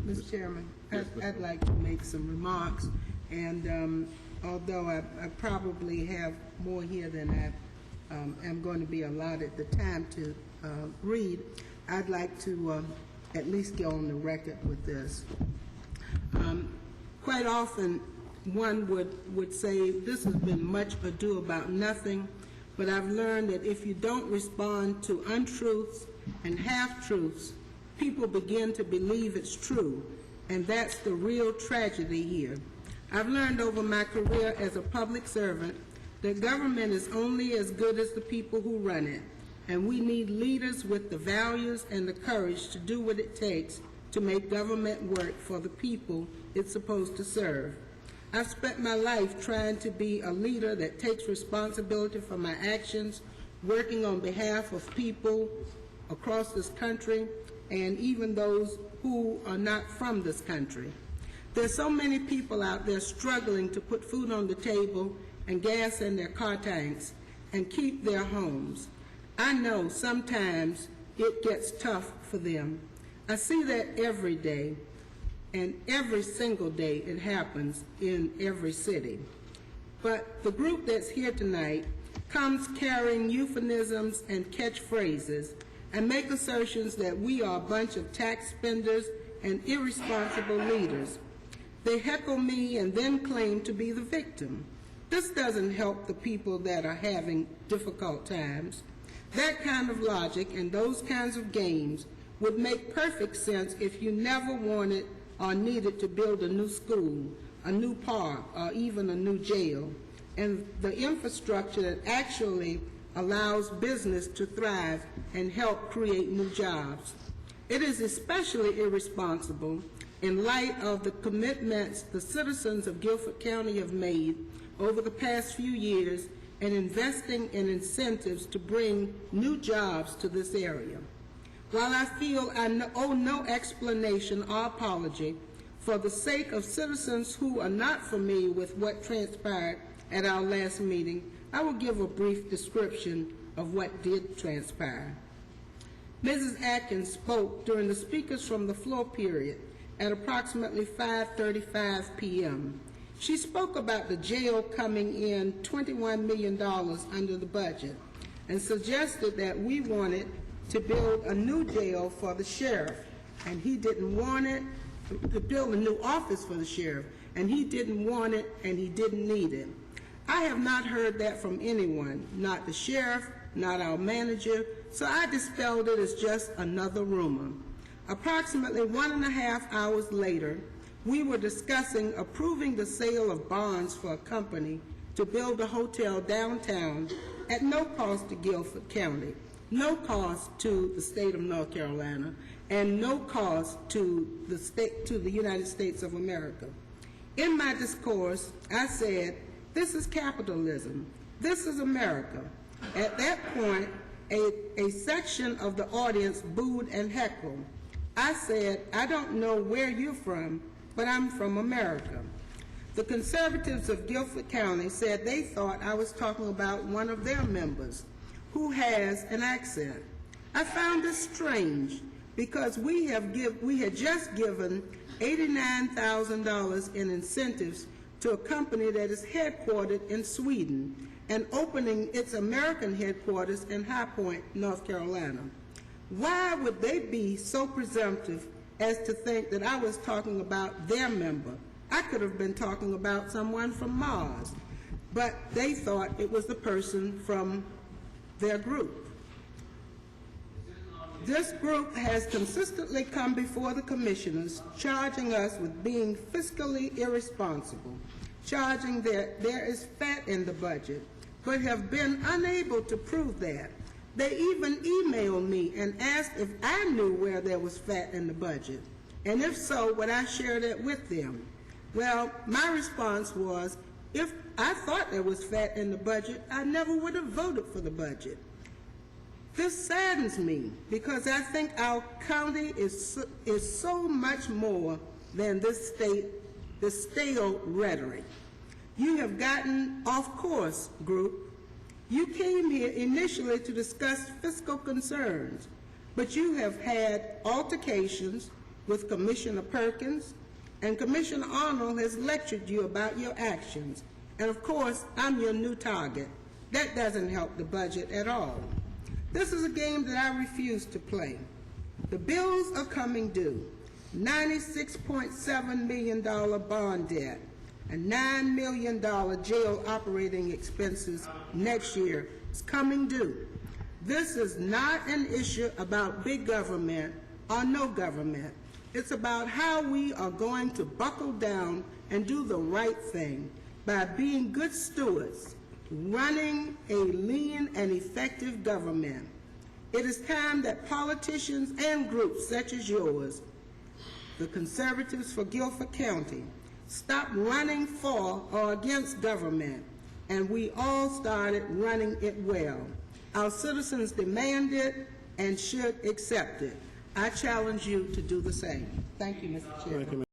Mr. Chairman, I'd like to make some remarks, and although I probably have more here than I am going to be allotted the time to read, I'd like to at least go on the record with this. Quite often, one would say this has been much ado about nothing, but I've learned that if you don't respond to untruths and half-truths, people begin to believe it's true, and that's the real tragedy here. I've learned over my career as a public servant that government is only as good as the people who run it, and we need leaders with the values and the courage to do what it takes to make government work for the people it's supposed to serve. I've spent my life trying to be a leader that takes responsibility for my actions, working on behalf of people across this country and even those who are not from this country. There's so many people out there struggling to put food on the table and gas in their car tanks and keep their homes. I know sometimes it gets tough for them. I see that every day, and every single day it happens in every city. But the group that's here tonight comes carrying euphemisms and catchphrases and make assertions that we are a bunch of tax spenders and irresponsible leaders. They heckle me and then claim to be the victim. This doesn't help the people that are having difficult times. That kind of logic and those kinds of games would make perfect sense if you never wanted or needed to build a new school, a new park, or even a new jail, and the infrastructure that actually allows business to thrive and help create new jobs. It is especially irresponsible in light of the commitments the citizens of Guilford County have made over the past few years in investing in incentives to bring new jobs to this area. While I feel I owe no explanation or apology, for the sake of citizens who are not familiar with what transpired at our last meeting, I will give a brief description of what did transpire. Mrs. Atkins spoke during the speakers from the floor period at approximately 5:35 p.m. She spoke about the jail coming in $21 million under the budget and suggested that we wanted to build a new jail for the sheriff, and he didn't want it, to build a new office for the sheriff, and he didn't want it and he didn't need it. I have not heard that from anyone, not the sheriff, not our manager, so I dispelled it as just another rumor. Approximately 1.5 hours later, we were discussing approving the sale of bonds for a company to build a hotel downtown at no cost to Guilford County, no cost to the state of North Carolina, and no cost to the United States of America. In my discourse, I said, "This is capitalism. This is America." At that point, a section of the audience booed and heckled. I said, "I don't know where you're from, but I'm from America." The Conservatives of Guilford County said they thought I was talking about one of their members who has an accent. I found this strange because we had just given $89,000 in incentives to a company that is headquartered in Sweden and opening its American headquarters in High Point, North Carolina. Why would they be so presumptive as to think that I was talking about their member? I could have been talking about someone from Mars, but they thought it was the person from their group. This group has consistently come before the commissioners charging us with being fiscally irresponsible, charging that there is fat in the budget, but have been unable to prove that. They even emailed me and asked if I knew where there was fat in the budget, and if so, would I share that with them? Well, my response was, if I thought there was fat in the budget, I never would have voted for the budget. This saddens me because I think our county is so much more than this stale rhetoric. You have gotten off course, group. You came here initially to discuss fiscal concerns, but you have had altercations, with Commissioner Perkins, and Commissioner Arnold has lectured you about your actions. And of course, I'm your new target. That doesn't help the budget at all. This is a game that I refuse to play. The bills are coming due. $96.7 million bond debt, and $9 million jail operating expenses next year is coming due. This is not an issue about big government or no government. It's about how we are going to buckle down and do the right thing by being good stewards, running a lean and effective government. It is time that politicians and groups such as yours, the Conservatives for Guilford County, stop running for or against government, and we all started running it well. Our citizens demand it and should accept it. I challenge you to do the same. Thank you, Mr. Chairman.